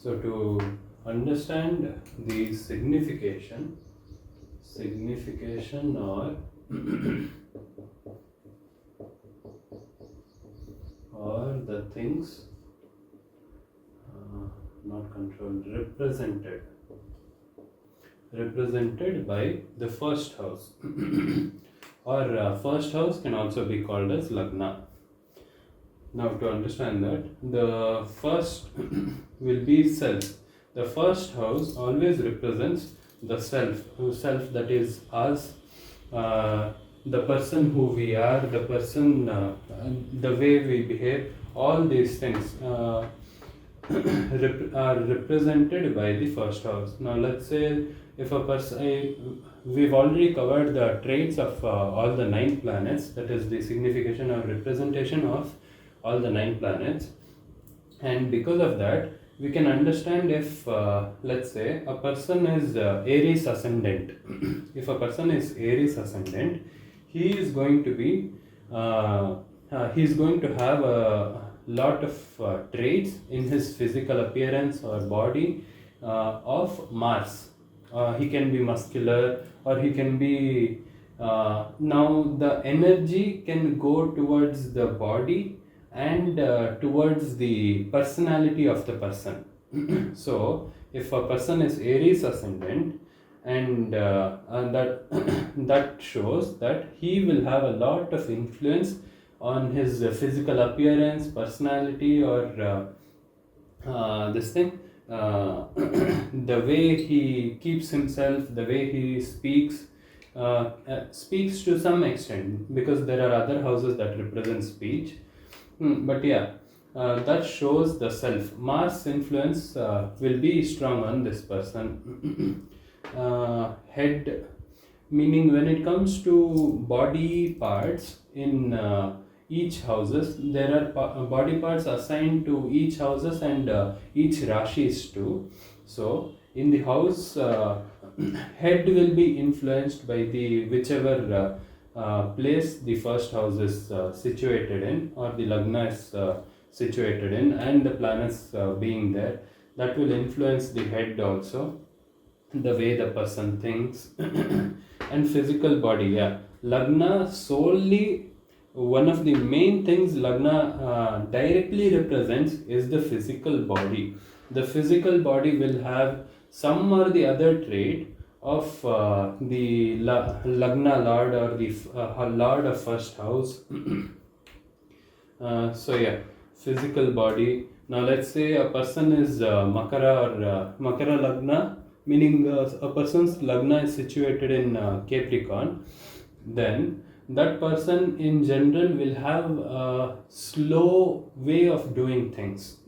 So to understand the signification or or the things not controlled, represented by the first house or first house can also be called as Lagna. Now to understand that, the first will be self. The first house always represents the self that is us, the person who we are, the person, the way we behave, all these things are represented by the first house. Now let's say if a person, we've already covered the traits of all the 9 planets, that is the signification or representation of all the 9 planets, and because of that we can understand if let's say a person is Aries ascendant. If a person is Aries ascendant, he is going to be he's going to have a lot of traits in his physical appearance or body of Mars. He can be muscular, or he can be now the energy can go towards the body and towards the personality of the person. So if a person is Aries ascendant, and that that shows that he will have a lot of influence on his physical appearance, personality, or this thing, the way he keeps himself, the way he speaks, speaks to some extent, because there are other houses that represent speech. But yeah, that shows the self. Mars influence will be strong on this person. Head, meaning when it comes to body parts in each houses, there are body parts assigned to each houses and each rashis too. So in the house, head will be influenced by the whichever place the first house is situated in, or the Lagna is situated in, and the planets being there, that will influence the head also, the way the person thinks. And physical body, yeah, Lagna solely, one of the main things Lagna directly represents is the physical body. The physical body will have some or the other trait of the Lagna Lord, or the Lord of first house. So yeah, physical body. Now let's say a person is Makara or Makara Lagna, meaning a person's Lagna is situated in Capricorn. Then that person in general will have a slow way of doing things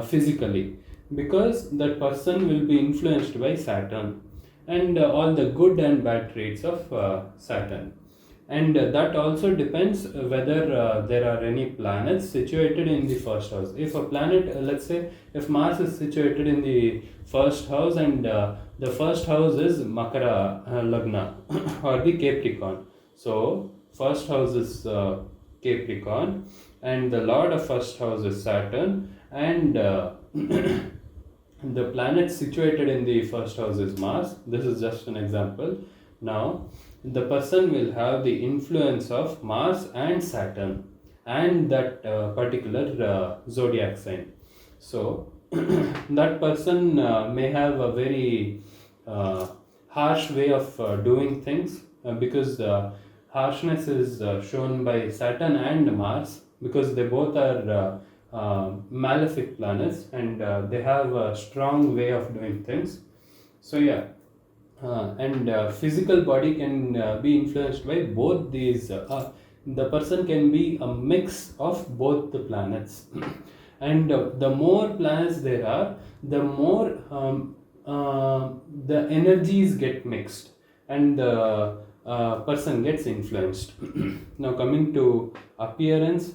physically, because that person will be influenced by Saturn and all the good and bad traits of Saturn. And that also depends whether there are any planets situated in the first house. If a planet, let's say if Mars is situated in the first house, and the first house is Makara Lagna or the Capricorn. So first house is Capricorn, and the Lord of first house is Saturn, and the planet situated in the first house is Mars. This is just an example. Now the person will have the influence of Mars and Saturn and that particular zodiac sign. So that person may have a very harsh way of doing things, because harshness is shown by Saturn and Mars, because they both are malefic planets, and they have a strong way of doing things. So yeah, and physical body can be influenced by both these. The person can be a mix of both the planets. And the more planets there are, the more the energies get mixed, and the person gets influenced. Now coming to appearance,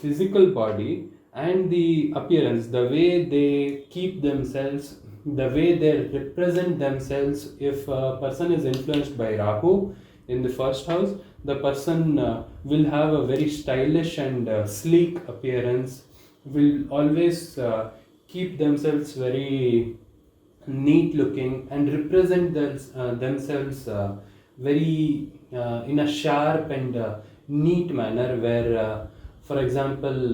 physical body and the appearance, the way they keep themselves, the way they represent themselves. If a person is influenced by Rahu in the first house, the person will have a very stylish and sleek appearance, will always keep themselves very neat looking and represent themselves very in a sharp and neat manner, where for example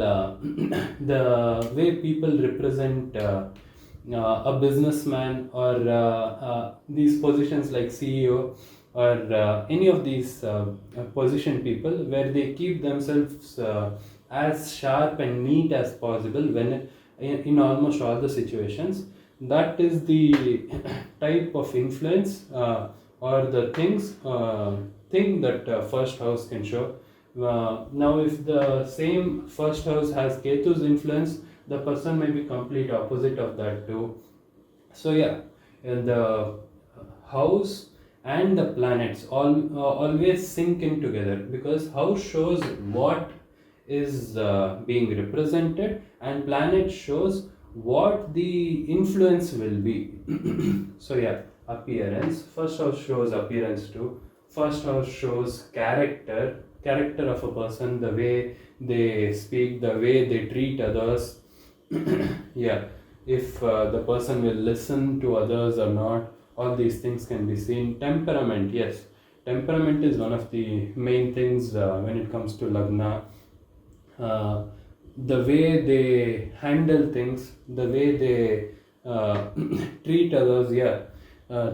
the way people represent a businessman, or these positions like CEO, or any of these position people, where they keep themselves as sharp and neat as possible when in almost all the situations. That is the type of influence or the thing that first house can show. Now if the same first house has Ketu's influence, the person may be complete opposite of that too. So yeah, and the house and the planets always sync in together, because house shows what is being represented, and planet shows what the influence will be. So yeah, appearance. First house shows appearance too. First house shows character of a person, the way they speak, the way they treat others. Yeah, if the person will listen to others or not, all these things can be seen. Temperament, yes, temperament is one of the main things when it comes to Lagna. uh, the way they handle things, the way they treat others, yeah.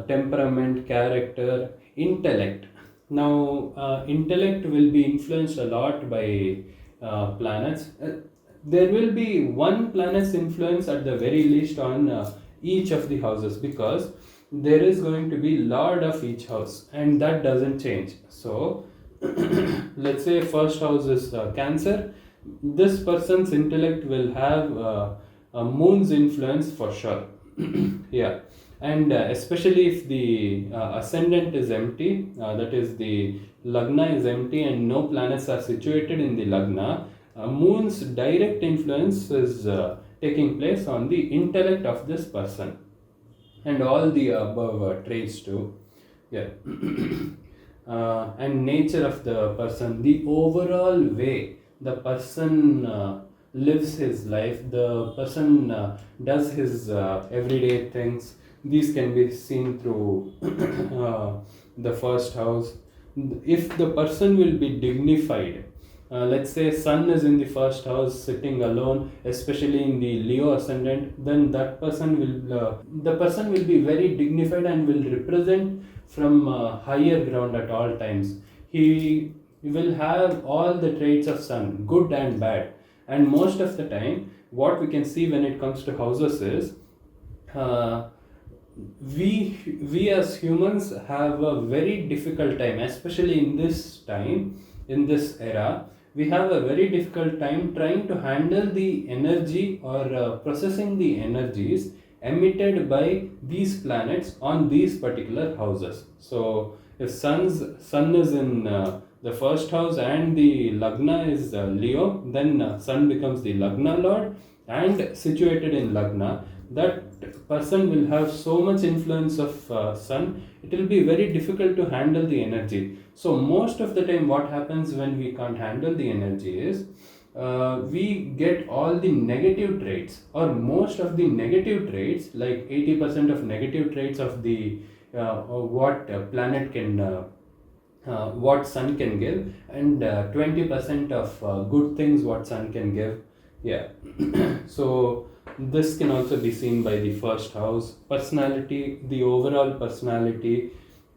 Temperament, character, intellect. Now, intellect will be influenced a lot by planets. There will be one planet's influence at the very least on each of the houses, because there is going to be lord of each house, and that doesn't change. So let's say first house is Cancer. This person's intellect will have a moon's influence for sure. Yeah, and especially if the ascendant is empty, that is the Lagna is empty and no planets are situated in the Lagna, moon's direct influence is taking place on the intellect of this person, and all the above traits too. Yeah. And nature of the person, the overall way the person lives his life, the person does his everyday things. These can be seen through the first house. If the person will be dignified, let's say sun is in the first house sitting alone, especially in the Leo ascendant, then that person will the person will be very dignified and will represent from higher ground at all times. He will have all the traits of sun, good and bad. And most of the time, what we can see when it comes to houses is uh, we as humans have a very difficult time, especially in this time, in this era. We have a very difficult time trying to handle the energy, or processing the energies emitted by these planets on these particular houses. So if sun is in the first house and the Lagna is Leo, then sun becomes the Lagna lord, and situated in Lagna, that person will have so much influence of sun, it will be very difficult to handle the energy. So most of the time what happens when we can't handle the energy is we get all the negative traits, or most of the negative traits, like 80% of negative traits of the what planet can what sun can give, and 20% of good things what sun can give. Yeah. So this can also be seen by the first house. Personality, the overall personality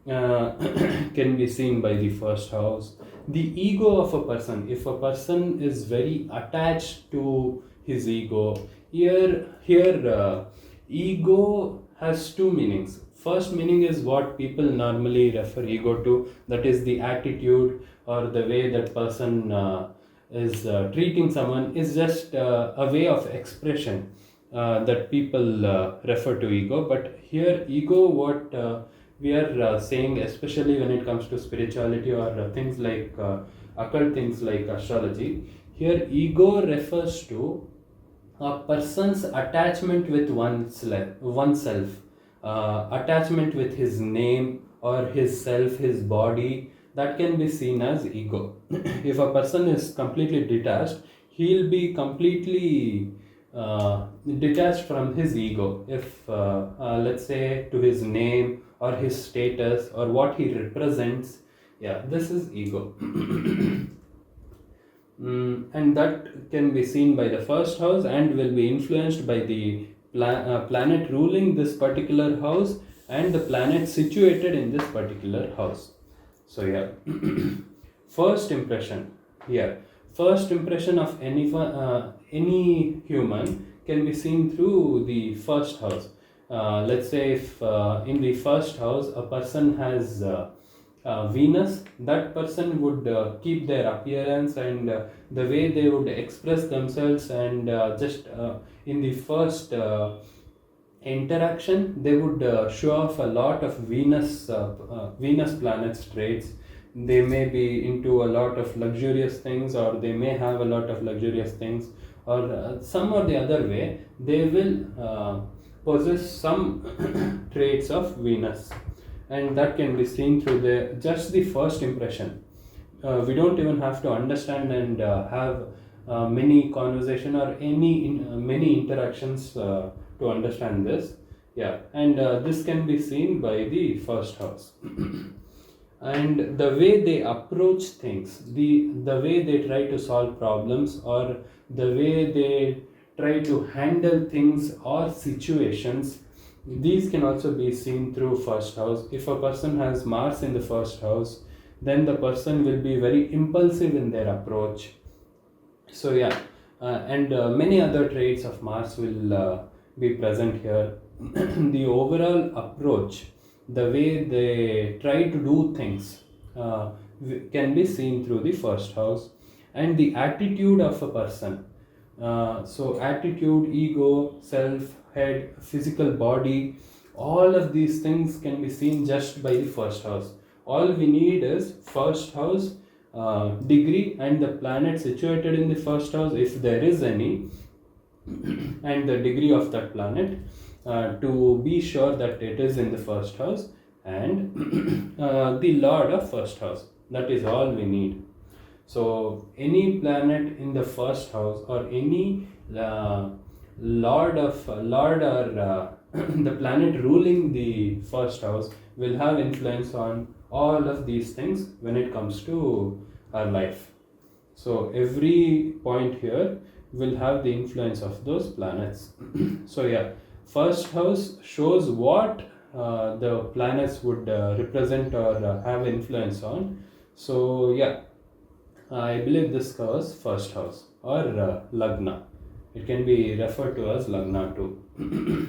uh, can be seen by the first house. The ego of a person, if a person is very attached to his ego, here ego has two meanings. First meaning is what people normally refer ego to, that is the attitude, or the way that person is treating someone, is just a way of expression that people refer to ego. But here ego, what we are saying, especially when it comes to spirituality, or things like occult things like astrology, here ego refers to a person's attachment with oneself, attachment with his name or his self, his body, that can be seen as ego. If a person is completely detached, he'll be completely detached from his ego. If, let's say, to his name or his status or what he represents, yeah, this is ego. And that can be seen by the first house and will be influenced by the planet ruling this particular house and the planet situated in this particular house. So, yeah, first impression here. First impression of any human can be seen through the first house. Let's say if in the first house a person has Venus, that person would keep their appearance and the way they would express themselves, and just in the first interaction they would show off a lot of Venus planet's traits. They may be into a lot of luxurious things, or they may have a lot of luxurious things, or some or the other way they will possess some traits of Venus, and that can be seen through the just the first impression. We don't even have to understand and have many conversation or many interactions to understand this. Yeah, and this can be seen by the first house. And the way they approach things, the way they try to solve problems, or the way they try to handle things or situations, these can also be seen through first house. If a person has Mars in the first house, then the person will be very impulsive in their approach. So, yeah, and many other traits of Mars will be present here. The overall approach, the way they try to do things, can be seen through the first house. And the attitude of a person. So, attitude, ego, self, head, physical body, all of these things can be seen just by the first house. All we need is first house, degree, and the planet situated in the first house, if there is any, and the degree of that planet, to be sure that it is in the first house, and the lord of first house. That is all we need. So any planet in the first house, or any lord or the planet ruling the first house, will have influence on all of these things when it comes to our life. So every point here will have the influence of those planets. So, yeah, first house shows what the planets would represent or have influence on. So, yeah, I believe this covers first house, or Lagna. It can be referred to as Lagna too.